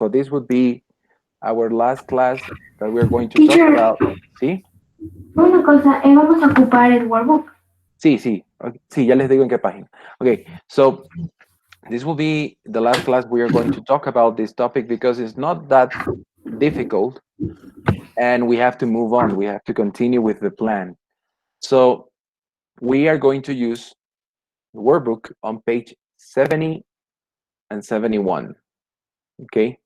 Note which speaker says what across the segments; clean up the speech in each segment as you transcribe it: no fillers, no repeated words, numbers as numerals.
Speaker 1: So this would be our last class that we're going to talk
Speaker 2: Teacher,
Speaker 1: about. ¿Sí?
Speaker 2: una cosa, vamos a ocupar el workbook.
Speaker 1: Sí, sí. Sí, ya les digo en qué página. Okay, so this will be the last class we are going to talk about this topic because it's not that difficult and we have to move on. We have to continue with the plan. So we are going to use the workbook on page 70 and 71. Okay.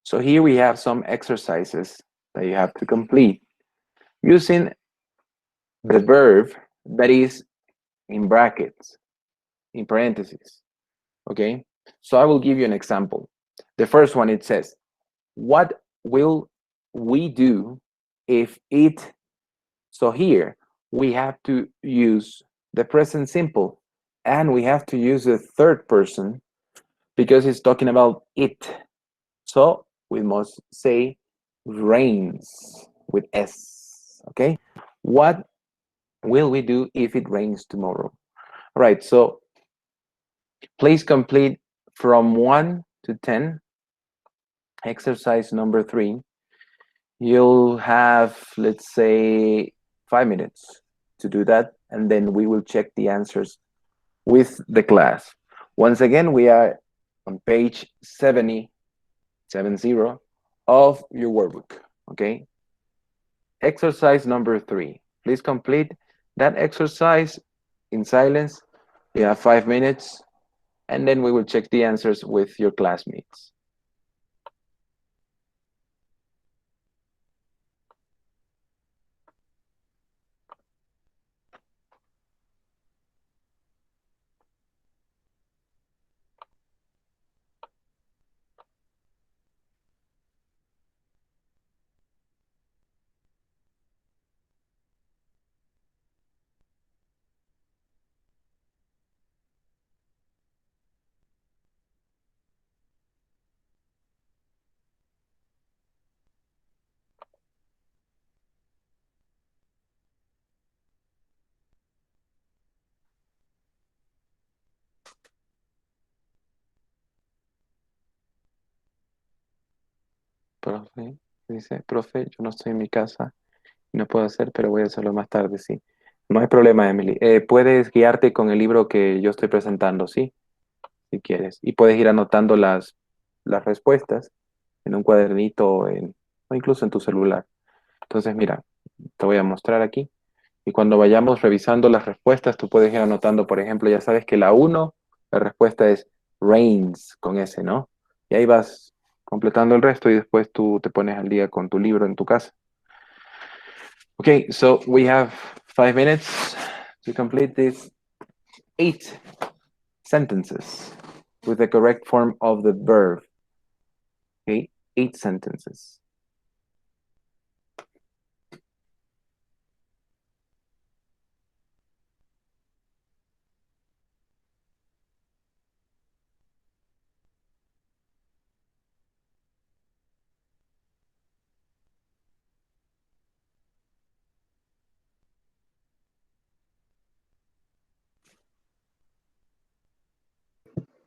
Speaker 1: So here we have some exercises that you have to complete using the verb that is in brackets, in parentheses. Okay. So I will give you an example. The first one, it says, what will we do if it? So here we have to use the present simple and we have to use the third person because it's talking about it. So we must say rains with S, okay? What will we do if it rains tomorrow? All right, so please complete from 1 to 10, exercise number 3. You'll have, let's say, 5 minutes to do that, and then we will check the answers with the class. Once again, we are on page 70 of your workbook, okay? Exercise number 3. Please complete that exercise in silence. You have 5 minutes, and then we will check the answers with your classmates. Profe, dice, profe, yo no estoy en mi casa, no puedo hacer, pero voy a hacerlo más tarde, sí. No hay problema, Emily. Puedes guiarte con el libro que yo estoy presentando, ¿sí? Si quieres. Y puedes ir anotando las respuestas en un cuadernito o incluso en tu celular. Entonces, mira, te voy a mostrar aquí. Y cuando vayamos revisando las respuestas, tú puedes ir anotando, por ejemplo, ya sabes que la 1, la respuesta es rains, con S, ¿no? Y ahí vas completando el resto y después tú te pones al día con tu libro en tu casa. Okay, so we have 5 minutes to complete these 8 sentences with the correct form of the verb. Okay, 8 sentences.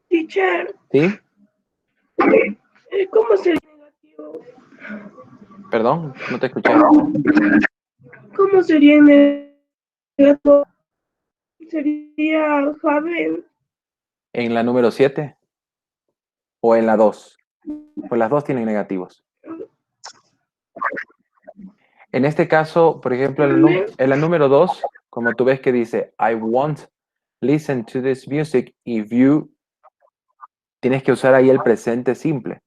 Speaker 2: Teacher,
Speaker 1: ¿Sí?
Speaker 2: ¿cómo sería negativo?
Speaker 1: Perdón, no te escuché.
Speaker 2: ¿Cómo sería negativo? Sería joven.
Speaker 1: ¿En la número 7 o en la 2? Pues las dos tienen negativos. En este caso, por ejemplo, en la número 2, como tú ves que dice, I won't listen to this music if you, tienes que usar ahí el presente simple.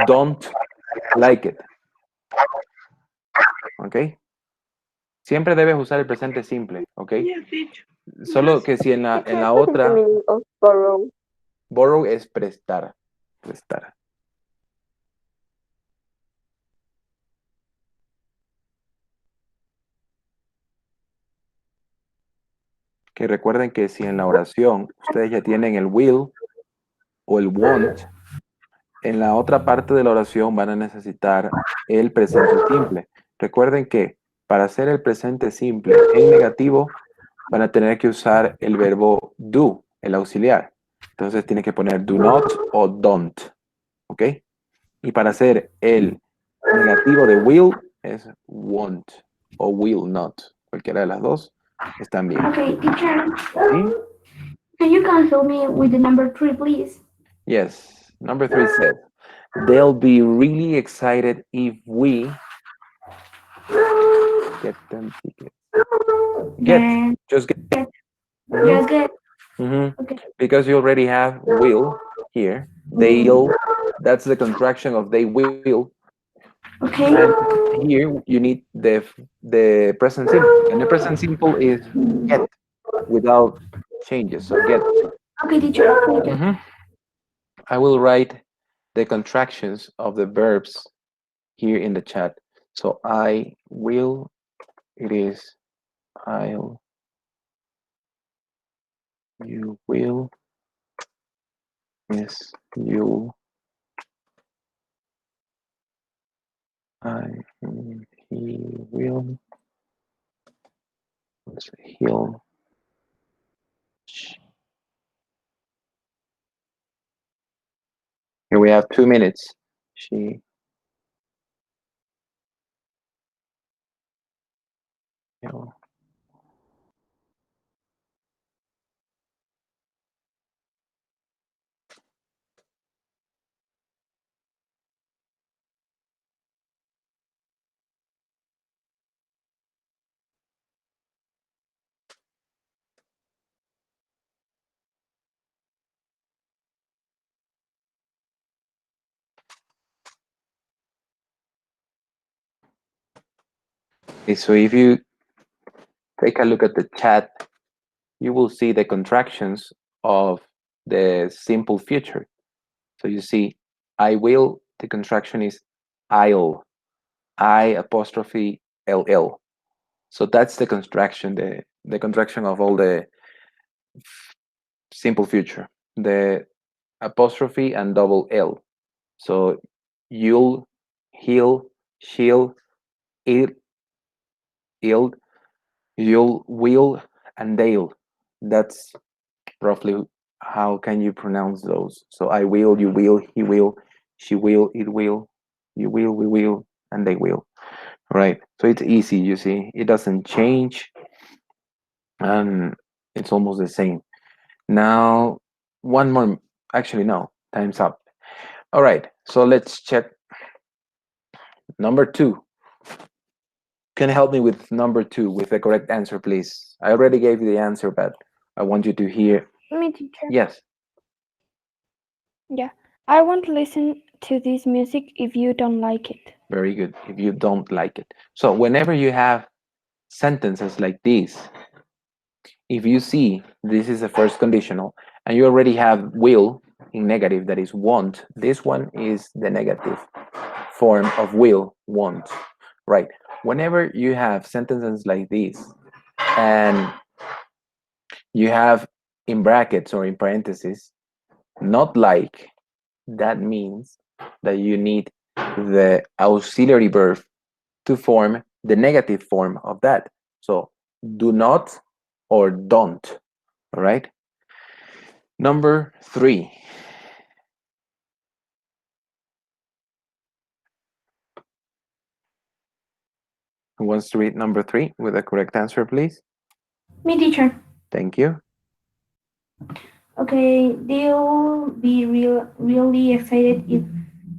Speaker 1: Don't like it. ¿Ok? Siempre debes usar el presente simple. ¿Ok?
Speaker 2: Ya has dicho.
Speaker 1: Solo que si en la otra, borrow es prestar. Prestar. Que recuerden que si en la oración ustedes ya tienen el will o el won't, en la otra parte de la oración van a necesitar el presente simple. Recuerden que para hacer el presente simple en negativo van a tener que usar el verbo do, el auxiliar. Entonces tienen que poner do not o don't. ¿Ok? Y para hacer el negativo de will es won't o will not. Cualquiera de las dos están bien.
Speaker 2: Okay, teacher.
Speaker 1: ¿Sí?
Speaker 2: Can you cancel me with the number 3, please?
Speaker 1: Yes. Number 3 says, they'll be really excited if we get them tickets. Get,
Speaker 2: Get.
Speaker 1: just get.
Speaker 2: Get.
Speaker 1: Mhm,
Speaker 2: Just get.
Speaker 1: mhm.
Speaker 2: Okay.
Speaker 1: Because you already have will here. They'll, that's the contraction of they will.
Speaker 2: Okay.
Speaker 1: And here you need the present simple. And the present simple is get without changes. So get.
Speaker 2: Okay, teacher. Thank you.
Speaker 1: Mhm. I will write the contractions of the verbs here in the chat. So I will, it is I'll, you will, yes, you, I, he will, he'll, here we have 2 minutes. She, he'll. Okay, so if you take a look at the chat, you will see the contractions of the simple future. So you see, I will, the contraction is I'll, I apostrophe LL. So that's the contraction, the contraction of all the simple future, the apostrophe and double L. So you'll, he'll, she'll, it, ill, you'll, will, and they'll. That's roughly how can you pronounce those. So I will, you will, he will, she will, it will, you will, we will, and they will. Right. So it's easy, you see. It doesn't change, and it's almost the same. Now, one more. Actually, no. Time's up. All right. So let's check number 2. Can you help me with number 2 with the correct answer, please? I already gave you the answer, but I want you to hear.
Speaker 3: Me, teacher.
Speaker 1: Yes.
Speaker 3: Yeah. I won't listen to this music if you don't like it.
Speaker 1: Very good. If you don't like it. So whenever you have sentences like this, if you see this is the first conditional and you already have will in negative, that is want, this one is the negative form of will, want, right? Whenever you have sentences like this and you have in brackets or in parentheses, not like, that means that you need the auxiliary verb to form the negative form of that. So do not or don't, all right? Number 3. Who wants to read number 3 with the correct answer, please?
Speaker 2: Me, teacher.
Speaker 1: Thank you.
Speaker 2: Okay, they'll be really excited if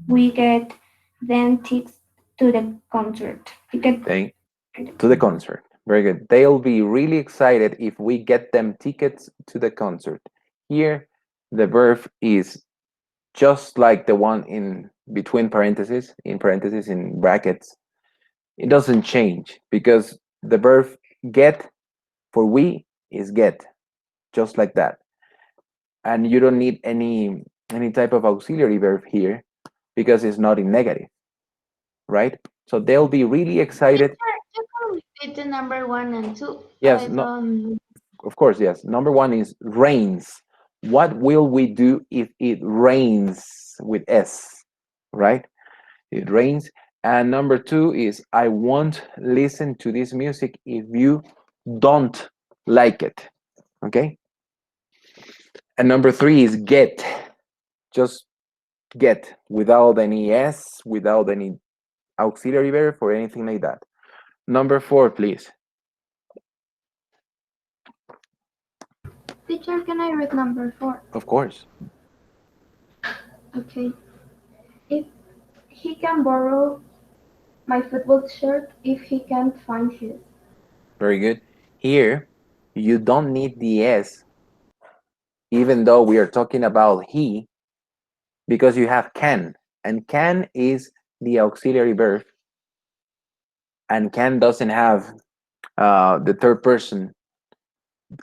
Speaker 2: we get them tickets to the concert.
Speaker 1: Thank to the concert. Very good. They'll be really excited if we get them tickets to the concert. Here, the verb is just like the one in between parentheses, in brackets. It doesn't change because the verb get for we is get, just like that. And you don't need any type of auxiliary verb here because it's not in negative, right? So they'll be really excited.
Speaker 4: You can repeat the number 1 and 2.
Speaker 1: Yes,
Speaker 4: I
Speaker 1: no,
Speaker 4: don't.
Speaker 1: of course, yes. Number 1 is rains. What will we do if it rains with S, right? It rains. And number 2 is I won't listen to this music if you don't like it, okay? And number 3 is get. Just get without any s, without any auxiliary verb or anything like that. Number 4, please.
Speaker 4: Teacher, can I read number 4?
Speaker 1: Of course.
Speaker 4: Okay. If he can borrow my football shirt if he can't find his.
Speaker 1: Very good. Here, you don't need the s, even though we are talking about he, because you have can, and can is the auxiliary verb, and can doesn't have the third person.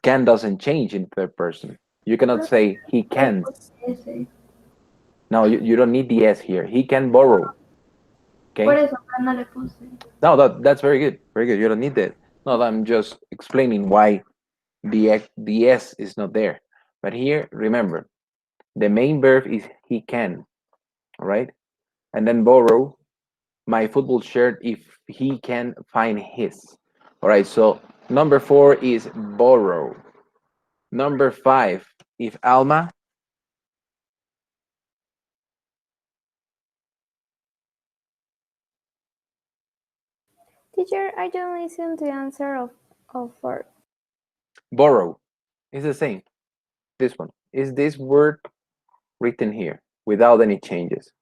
Speaker 1: Can doesn't change in third person. You cannot say he can't.
Speaker 4: Ese.
Speaker 1: No, you don't need the s here. He can borrow.
Speaker 4: Por
Speaker 1: Okay.
Speaker 4: eso acá no le puse.
Speaker 1: No, that's very good. Very good. You don't need that. No, I'm just explaining why the s is not there. But here, remember, the main verb is he can. All right. And then borrow my football shirt if he can find his. All right. So number 4 is borrow. Number 5, if Alma.
Speaker 3: Teacher, I don't listen to the answer of for.
Speaker 1: Borrow is the same. This one is this word written here without any changes.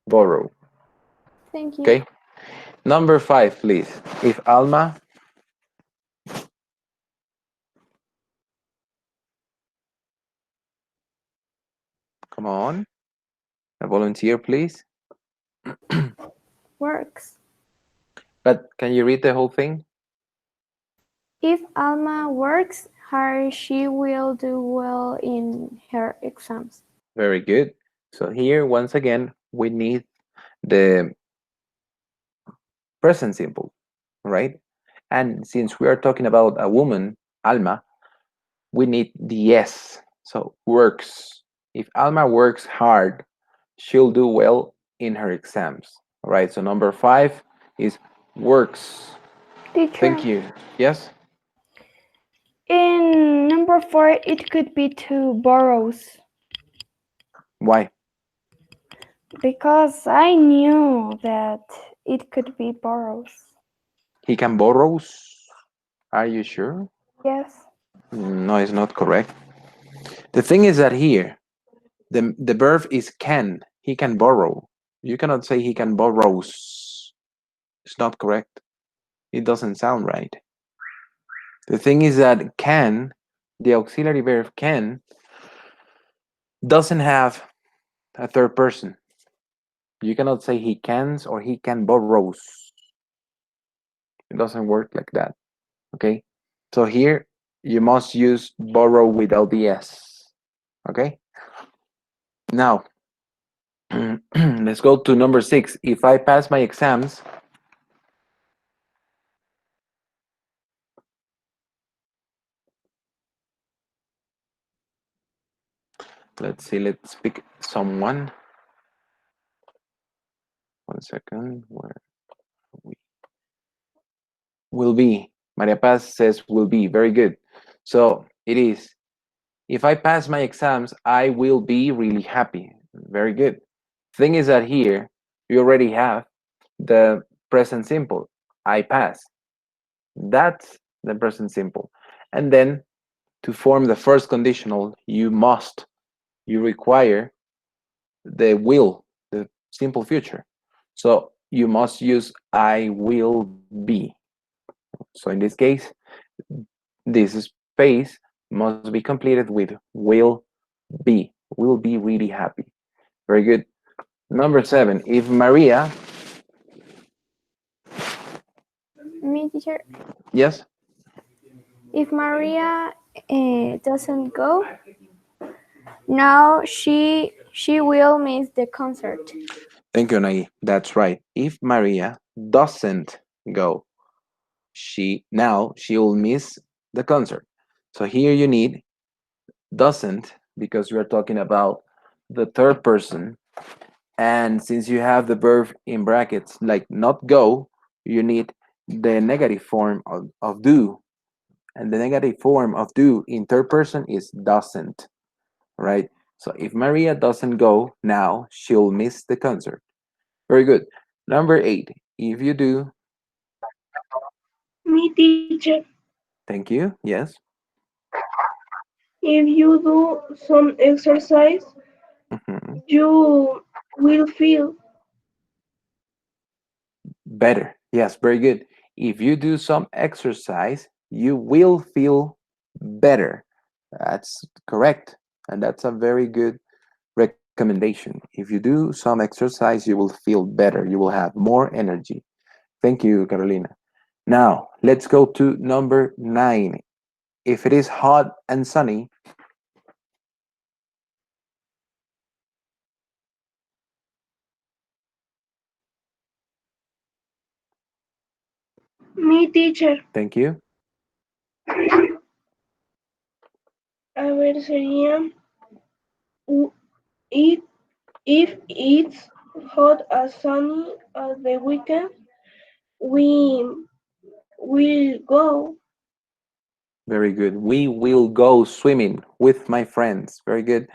Speaker 1: Borrow.
Speaker 3: Thank you.
Speaker 1: Okay. Number 5, please. If Alma. Come on. A volunteer, please.
Speaker 3: Works.
Speaker 1: But can you read the whole thing?
Speaker 3: If Alma works hard, she will do well in her exams.
Speaker 1: Very good. So here, once again, we need the present simple, right? And since we are talking about a woman, Alma, we need the S. So works. If Alma works hard, she'll do well in her exams. All right. So number 5 is works.
Speaker 3: Teacher,
Speaker 1: Thank you. Yes.
Speaker 3: in number 4, it could be to borrows
Speaker 1: Why?
Speaker 3: because I knew that it could be borrows.
Speaker 1: He can borrows. Are you sure?
Speaker 3: Yes.
Speaker 1: No, it's not correct. The thing is that here, the verb is can. He can borrow. You cannot say he can borrows. It's not correct. It doesn't sound right. The thing is that can, the auxiliary verb can, doesn't have a third person. You cannot say he cans or he can borrows. It doesn't work like that. Okay? So here you must use borrow without the s. Okay? Now, let's go to number 6. If I pass my exams, let's see, let's pick someone. 1 second. Where are we? Will be. Maria Paz says will be. Very good. So it is. If I pass my exams, I will be really happy. Very good. Thing is that here you already have the present simple. I pass. That's the present simple. And then to form the first conditional, you require the will, the simple future. So you must use I will be. So in this case, this space must be completed with will be. Will be really happy. Very good. Number 7, if Maria.
Speaker 3: Me, teacher.
Speaker 1: Yes.
Speaker 3: If Maria doesn't go, now she will miss the concert.
Speaker 1: Thank you, Nagi. That's right. If Maria doesn't go, she'll miss the concert. So here you need doesn't because we are talking about the third person. And since you have the verb in brackets, like not go, you need the negative form of do. And the negative form of do in third person is doesn't, right? So if Maria doesn't go now, she'll miss the concert. Very good. Number 8. If you do,
Speaker 5: Me, teacher.
Speaker 1: thank you. Yes.
Speaker 5: If you do some exercise,
Speaker 1: Mhm.
Speaker 5: you will feel
Speaker 1: Better. Yes, very good. If you do some exercise, you will feel better. That's correct. And that's a very good recommendation. If you do some exercise, you will feel better. You will have more energy. Thank you, Carolina. Now, let's go to number 9. If it is hot and sunny,
Speaker 5: me, teacher.
Speaker 1: thank you.
Speaker 5: A ver, sería u- it, if it's hot as sunny at the weekend, we will go.
Speaker 1: Very good. We will go swimming with my friends. Very good.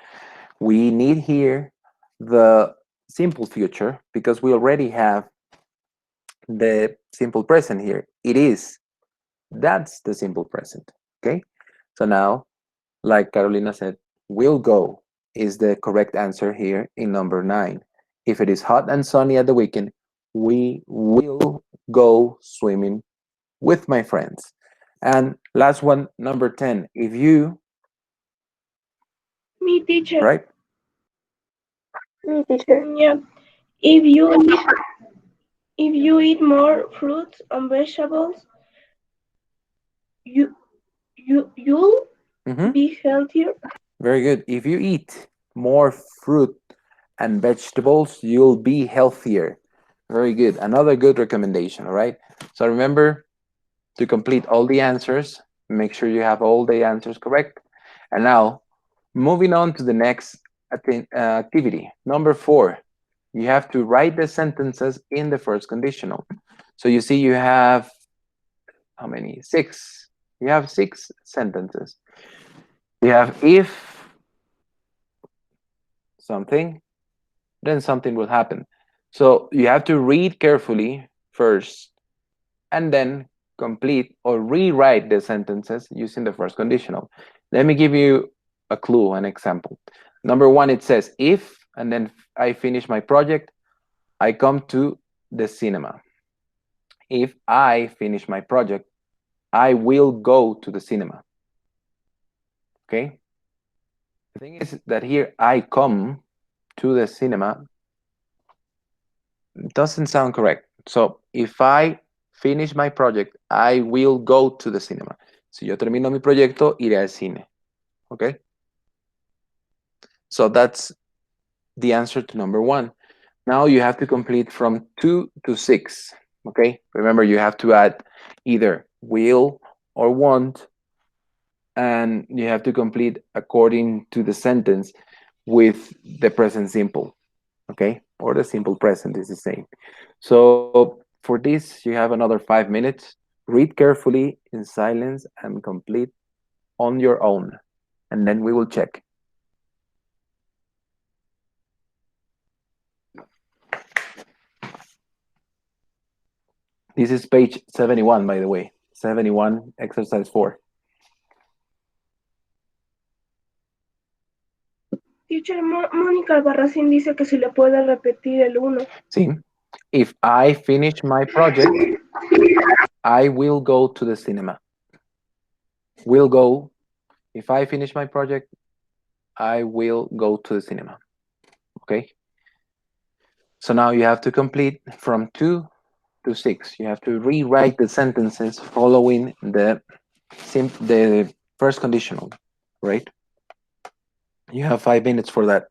Speaker 1: We need here the simple future because we already have the simple present here. It is. That's the simple present. Okay. So now, like Carolina said, will go is the correct answer here in number 9. If it is hot and sunny at the weekend, we will go swimming with my friends. And last one, number 10. If you,
Speaker 5: Me, teacher.
Speaker 1: right?
Speaker 3: Me, teacher.
Speaker 5: Yeah. If you eat, if you eat more fruits and vegetables, you you'll
Speaker 1: Mm-hmm.
Speaker 5: be healthier.
Speaker 1: Very good. If you eat more fruit and vegetables, you'll be healthier. Very good. Another good recommendation, all right? So remember to complete all the answers. Make sure you have all the answers correct. And now, moving on to the next activity. Number 4, you have to write the sentences in the first conditional. So you see you have how many? 6. You have 6 sentences. You have if something, then something will happen. So you have to read carefully first and then complete or rewrite the sentences using the first conditional. Let me give you a clue, an example. Number 1, it says, if, and then I finish my project, I come to the cinema. If I finish my project, I will go to the cinema. Okay? The thing is that here, I come to the cinema doesn't sound correct. So, if I finish my project, I will go to the cinema. Si yo termino mi proyecto, iré al cine. Okay? So that's the answer to number 1. Now you have to complete from 2 to 6. Okay? Remember, you have to add either will or want, and you have to complete according to the sentence with the present simple. Okay? Or the simple present is the same. So for this, you have another 5 minutes. Read carefully in silence and complete on your own. And then we will check. This is page 71, by the way. 71, exercise 4.
Speaker 5: Teacher, Mónica Albarracín dice que si le puede repetir el uno.
Speaker 1: See, if I finish my project, I will go to the cinema. Will go. If I finish my project, I will go to the cinema. Okay? So now you have to complete from 2 to 6. You have to rewrite the sentences following the first conditional, right? You have 5 minutes for that.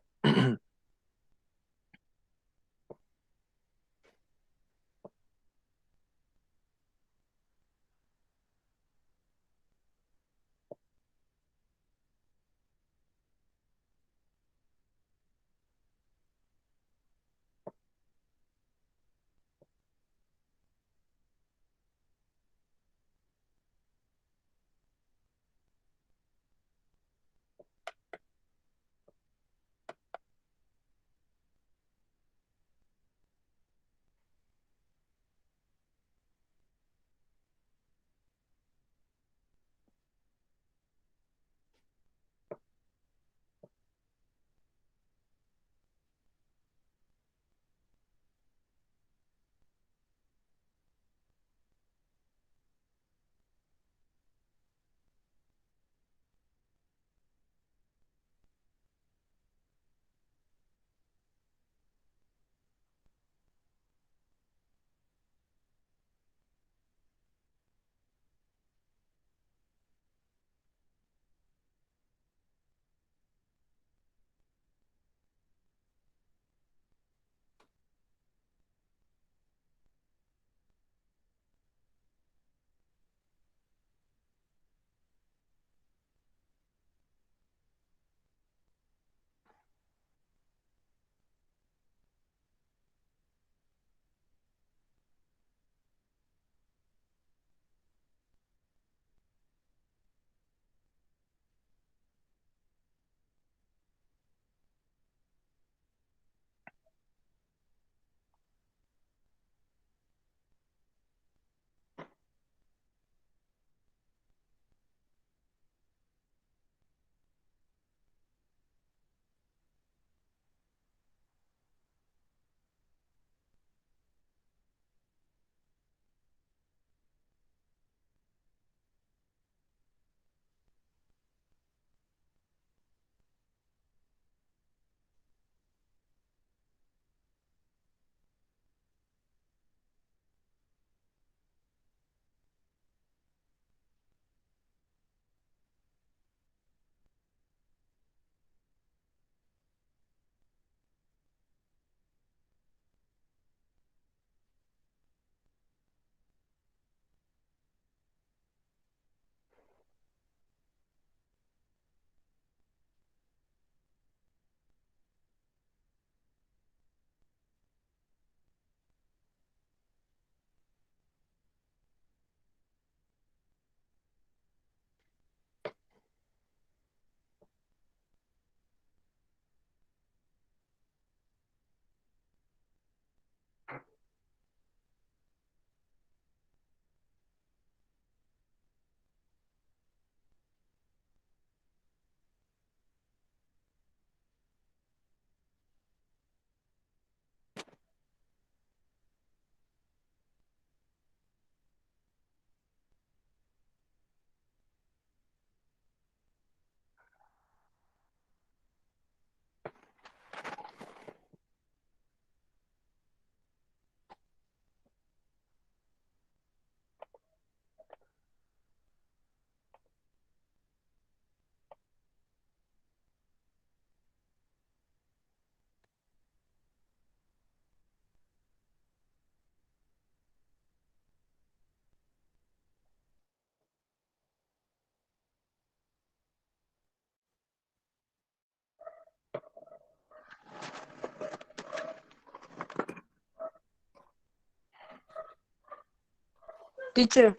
Speaker 6: Teacher,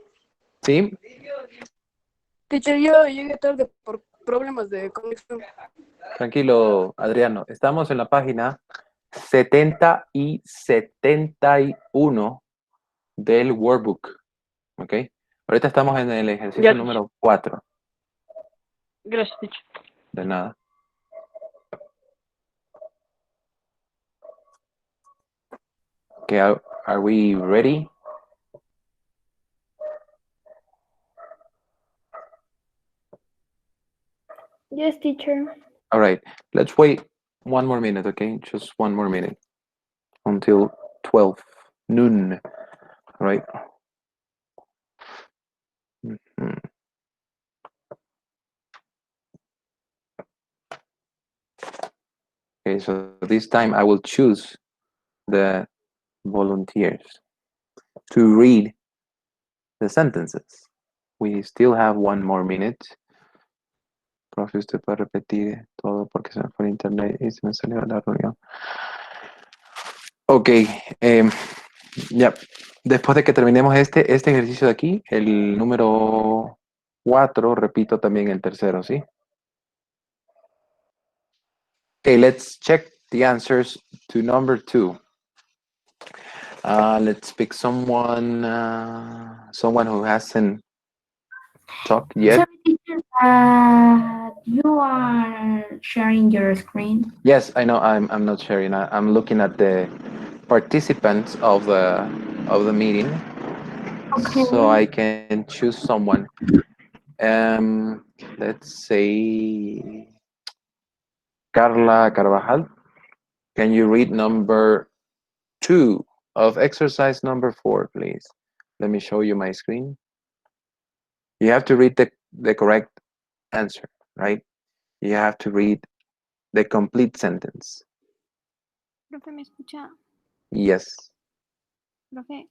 Speaker 1: ¿Sí?
Speaker 6: teacher, yo llegué tarde por problemas de conexión.
Speaker 1: Tranquilo, Adriano. Estamos en la página 70 y 71 del workbook. ¿Ok? Ahorita estamos en el ejercicio
Speaker 6: Ya,
Speaker 1: número 4.
Speaker 6: gracias, teacher.
Speaker 1: De nada. Okay, are we ready?
Speaker 3: Yes, teacher.
Speaker 1: All right. Let's wait one more minute, okay? Just one more minute until 12 noon. All right. Mhm. Okay, so this time I will choose the volunteers to read the sentences. We still have one more minute. Profe, usted puede repetir todo porque se me fue el internet y se me salió la reunión. Ok, ya. Después de que terminemos este ejercicio de aquí, el número 4, repito también el tercero, ¿sí? Okay, let's check the answers to number 2. Let's pick someone who hasn't talked yet.
Speaker 2: Sorry, teacher, you are sharing your screen.
Speaker 1: Yes, I know. I'm not sharing. I'm looking at the participants of the meeting,
Speaker 2: Okay.
Speaker 1: so I can choose someone. Let's say Carla Carvajal. Can you read number 2 of exercise number 4, please? Let me show you my screen. You have to read the correct answer, right? You have to read the complete sentence.
Speaker 3: Profe, ¿me escucha?
Speaker 1: Yes.
Speaker 3: Profe,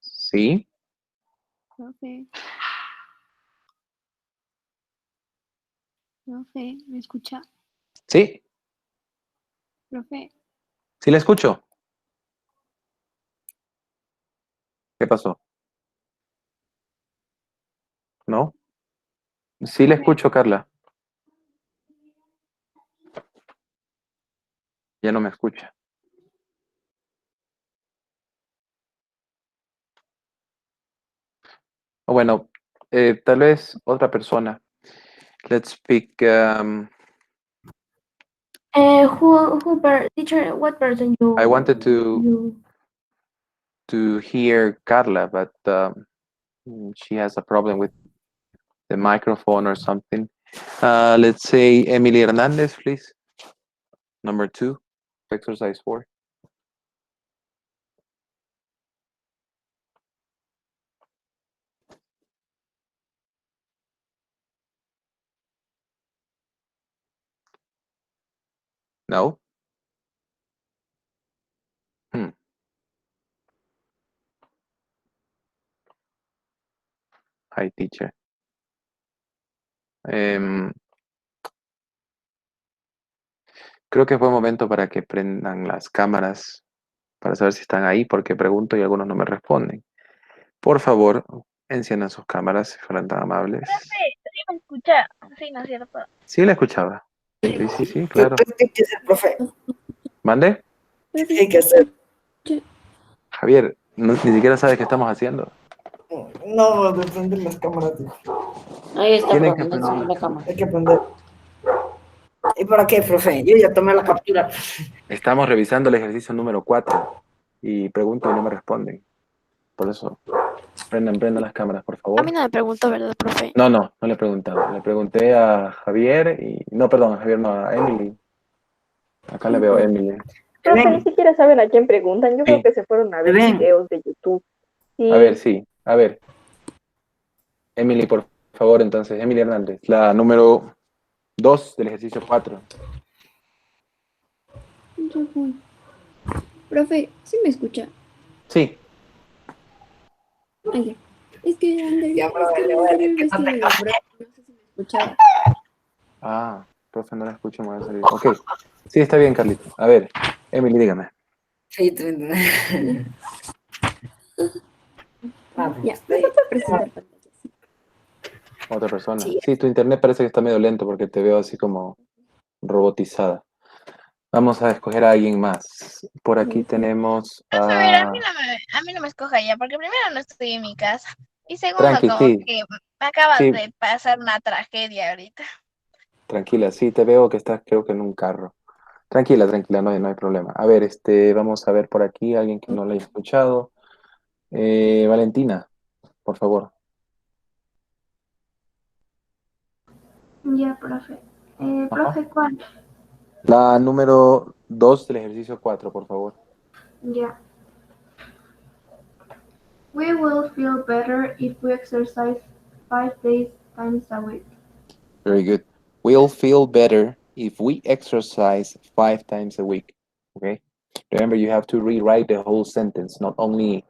Speaker 1: Sí.
Speaker 3: profe. Profe, ¿me escucha?
Speaker 1: Sí.
Speaker 3: Profe,
Speaker 1: Sí le escucho. ¿Qué pasó? ¿No? Sí le escucho, Carla. Ya no me escucha. O bueno, tal vez otra persona. Let's pick.
Speaker 2: Teacher, what person you?
Speaker 1: I wanted
Speaker 2: You.
Speaker 1: to hear Carla, but she has a problem with the microphone or something. Let's say Emily Hernandez, please. Number 2, exercise 4. No? Hi, teacher. Creo que fue momento para que prendan las cámaras para saber si están ahí, porque pregunto y algunos no me responden. Por favor, enciendan sus cámaras si fueran tan amables.
Speaker 7: Sí me escucha, sí, ¿no es cierto?
Speaker 1: Sí, la escuchaba. Sí, claro.
Speaker 8: ¿Qué hay que hacer, profe?
Speaker 1: ¿Mande?
Speaker 8: ¿Qué hay que hacer?
Speaker 1: Javier, ni siquiera sabes qué estamos haciendo.
Speaker 8: No, de prender las cámaras.
Speaker 9: Ahí está,
Speaker 1: Tienen
Speaker 9: profe,
Speaker 1: que
Speaker 9: le enseño
Speaker 1: prender.
Speaker 9: la cámara.
Speaker 8: Hay que prender. ¿Y para qué, profe? Yo ya tomé la captura.
Speaker 1: Estamos revisando el ejercicio número 4 y pregunto y no me responden. Por eso, prendan las cámaras, por
Speaker 3: A
Speaker 1: favor.
Speaker 3: mí no me preguntó, ¿verdad, profe?
Speaker 1: No le he preguntado. Le pregunté a Javier y... No, perdón, a Javier no, a Emily. Acá le veo a Emily.
Speaker 10: Profe, ni siquiera saben a quién preguntan. Yo creo
Speaker 1: Sí.
Speaker 10: que se fueron a ver videos de YouTube. Sí.
Speaker 1: A ver, sí. A ver. Emily, por favor, entonces. Emily Hernández, la número 2 del ejercicio 4.
Speaker 11: Profe, ¿sí me escucha?
Speaker 1: Sí.
Speaker 11: Ay, ya. Es que Ander,
Speaker 8: Ya,
Speaker 11: es
Speaker 8: profe,
Speaker 11: que
Speaker 8: le
Speaker 11: me
Speaker 8: voy a
Speaker 11: salió el
Speaker 8: decir que no
Speaker 11: vestido
Speaker 8: te
Speaker 11: de hombre. No sé si me escuchaba.
Speaker 1: Ah, profe, no la escucho, me voy a salir. Ok. Sí, está bien, Carlito. A ver, Emily, dígame.
Speaker 8: Sí,
Speaker 11: Ya, presentar pantalla.
Speaker 1: Otra persona.
Speaker 8: Sí.
Speaker 1: Sí, tu internet parece que está medio lento porque te veo así como robotizada. Vamos a escoger a alguien más. Por aquí tenemos
Speaker 7: Vas a ver,
Speaker 1: a...
Speaker 7: a mí no me escoja ya, porque primero no estoy en mi casa. Y segundo,
Speaker 1: Tranqui,
Speaker 7: como
Speaker 1: sí,
Speaker 7: que me acabas
Speaker 1: sí,
Speaker 7: de pasar una tragedia ahorita.
Speaker 1: tranquila, sí, te veo que estás creo que en un carro. Tranquila, tranquila, no hay problema. A ver, vamos a ver por aquí, alguien que no lo haya escuchado. Valentina, por favor.
Speaker 4: Ya, profe.
Speaker 1: Ajá.
Speaker 4: Profe, ¿cuál?
Speaker 1: La número 2 del ejercicio 4, por favor.
Speaker 4: Ya. We will feel better if we exercise 5 days times a week.
Speaker 1: Very good. We'll feel better if we exercise 5 times a week. Okay. Remember, you have to rewrite the whole sentence, not only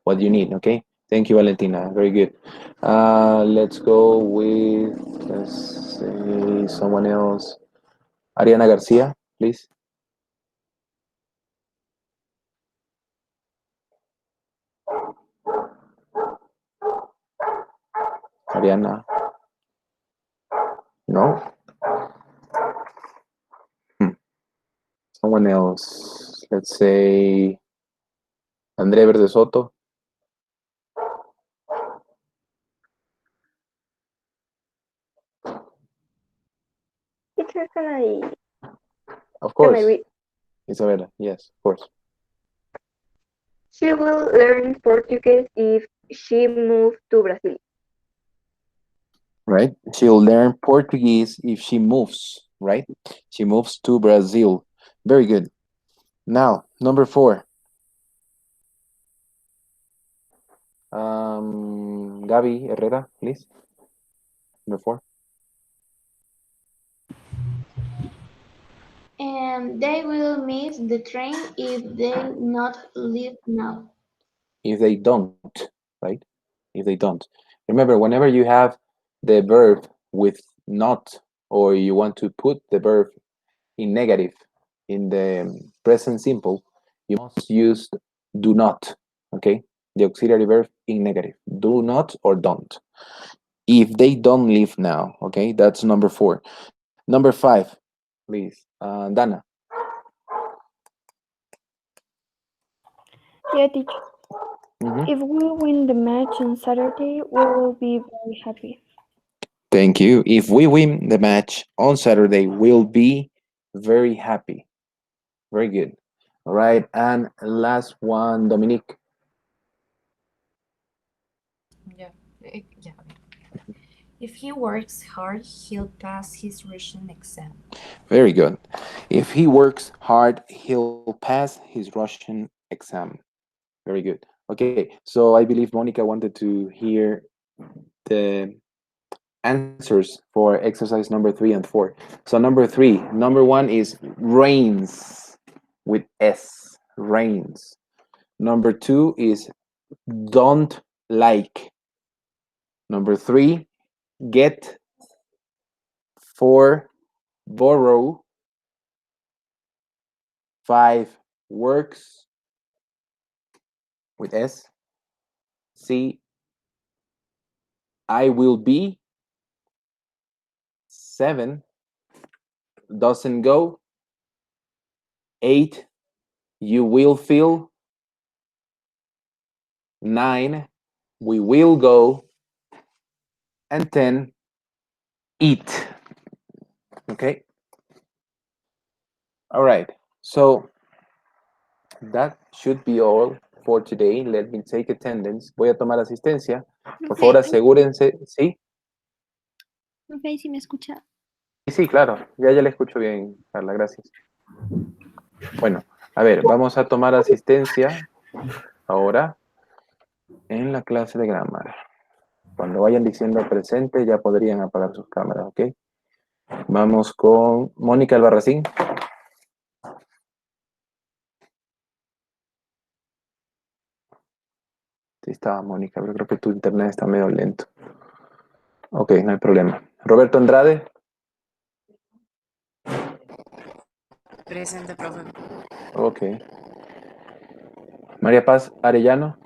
Speaker 1: what you need. Okay. Thank you, Valentina. Very good. Let's go with, let's say, someone else. Ariana Garcia, please. Ariana. No. Someone else. Let's say André Verde Soto.
Speaker 10: Teacher,
Speaker 1: Of
Speaker 10: can I
Speaker 1: course.
Speaker 10: read?
Speaker 1: Isabella. Yes, of course.
Speaker 10: She will learn Portuguese if she moves to Brazil.
Speaker 1: Right? She'll learn Portuguese if she moves, right? She moves to Brazil. Very good. Now, number 4. Gaby Herrera, please. Number 4.
Speaker 2: They will miss the train if they not leave now.
Speaker 1: If they don't, right? If they don't. Remember, whenever you have the verb with not, or you want to put the verb in negative in the present simple, you must use do not, okay? The auxiliary verb in negative. Do not or don't. If they don't leave now, okay? That's number 4. Number 5, please. Dana.
Speaker 3: Yeah, teacher.
Speaker 1: Mhm.
Speaker 3: If we win the match on Saturday, we will be very happy.
Speaker 1: Thank you. If we win the match on Saturday, we'll be very happy. Very good. All right. And last one, Dominique.
Speaker 9: Yeah, yeah. If he works hard, he'll pass his Russian exam.
Speaker 1: Very good. If he works hard, he'll pass his Russian exam. Very good. Okay. So I believe Monica wanted to hear the answers for exercise number 3 and 4. So number 3, number 1 is rains with S, rains. Number 2 is don't like. Number 3, get. 4, borrow. 5, works with S. C, I will be. 7, doesn't go. 8, you will feel. 9, we will go. And 10, eat. Okay. All right. So that should be all for today. Let me take attendance. Voy a tomar asistencia. Por favor, asegúrense. ¿Sí?
Speaker 11: Profe, ¿sí me escucha?
Speaker 1: Sí, claro. Ya le escucho bien, Carla. Gracias. Bueno, a ver, vamos a tomar asistencia ahora en la clase de grammar. Cuando vayan diciendo presente, ya podrían apagar sus cámaras, ¿ok? Vamos con Mónica Albarracín. Sí, estaba Mónica, pero creo que tu internet está medio lento. Ok, no hay problema. Roberto Andrade.
Speaker 9: Presente, profe.
Speaker 1: Ok. María Paz Arellano.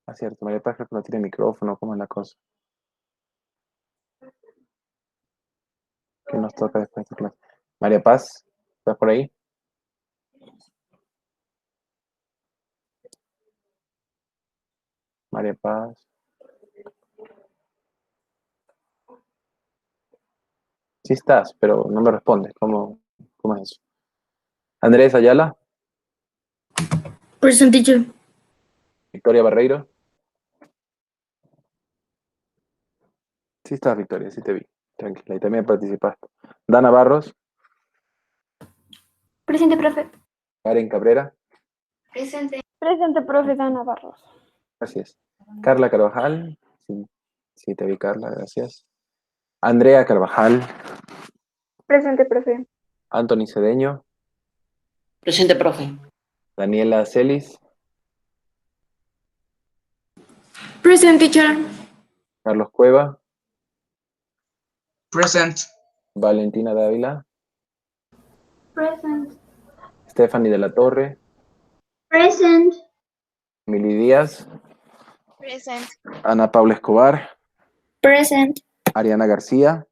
Speaker 1: Ah, cierto, María Paz creo que no tiene micrófono, ¿cómo es la cosa? ¿Qué nos toca después de esta clase? María Paz, ¿estás por ahí? María Paz. Sí estás, pero no me respondes. ¿Cómo es eso? Andrés Ayala,
Speaker 5: Present teacher.
Speaker 1: Victoria Barreiro. Sí estás, Victoria, sí te vi. Tranquila, y también participaste. Dana Barros,
Speaker 2: Presente, profe.
Speaker 1: Karen Cabrera,
Speaker 4: Presente.
Speaker 3: Presente, profe Dana Barros.
Speaker 1: gracias. Carla Carvajal, sí, sí te vi, Carla, gracias. Andrea Carvajal,
Speaker 10: Presente, profe.
Speaker 1: Anthony Cedeño,
Speaker 8: Presente, profe.
Speaker 1: Daniela Celis,
Speaker 5: Present teacher.
Speaker 1: Carlos Cueva,
Speaker 12: Present.
Speaker 1: Valentina Dávila,
Speaker 4: Present.
Speaker 1: Stephanie de la Torre,
Speaker 4: Present.
Speaker 1: Emily Díaz,
Speaker 7: Present.
Speaker 1: Ana Paula Escobar,
Speaker 11: Present.
Speaker 1: Ariana García,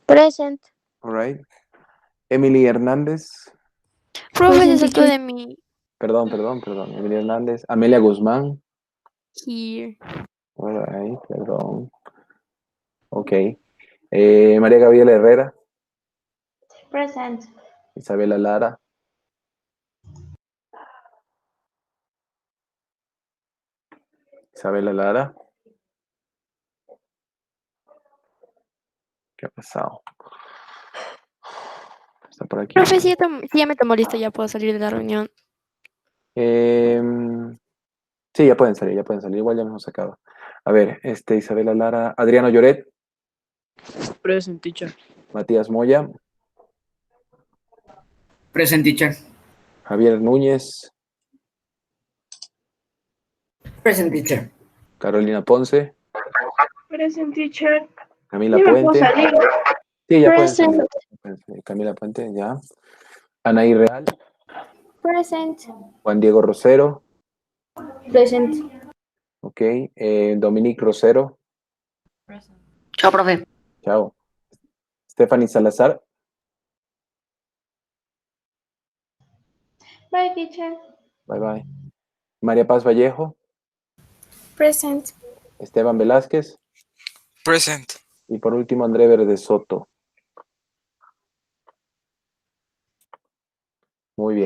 Speaker 3: Present.
Speaker 1: all right. Emily Hernández,
Speaker 3: Profe, se
Speaker 11: Present
Speaker 3: saltó
Speaker 11: teacher.
Speaker 3: de mi
Speaker 1: perdón. Emily Hernández, Amelia Guzmán,
Speaker 3: here.
Speaker 1: all right, perdón. Ok. María Gabriela Herrera,
Speaker 4: Present.
Speaker 1: Isabela Lara, ¿qué ha pasado? Está por aquí.
Speaker 3: Profe, si ya me tomó listo, ya puedo salir de la reunión.
Speaker 1: Sí, ya pueden salir, igual ya nos hemos sacado. A ver, Isabela Lara, Adriano Lloret,
Speaker 6: Present, teacher.
Speaker 1: Matías Moya,
Speaker 8: Present, teacher.
Speaker 1: Javier Núñez,
Speaker 8: Present, teacher.
Speaker 1: Carolina Ponce,
Speaker 5: Present teacher.
Speaker 1: Camila
Speaker 5: Ya me puedo
Speaker 1: Puente.
Speaker 5: salir.
Speaker 1: Sí, ya pueden
Speaker 3: Present.
Speaker 1: salir. Camila Puente, ya. Anaí Real,
Speaker 3: Present.
Speaker 1: Juan Diego Rosero,
Speaker 5: Present.
Speaker 1: ok. Dominique Rosero,
Speaker 9: Present.
Speaker 8: Chao, profe.
Speaker 1: chao. Stephanie Salazar,
Speaker 4: Bye, teacher.
Speaker 1: bye bye. María Paz Vallejo,
Speaker 3: Present.
Speaker 1: Esteban Velázquez
Speaker 12: Present.
Speaker 1: y por último André Verde Soto. Muy bien.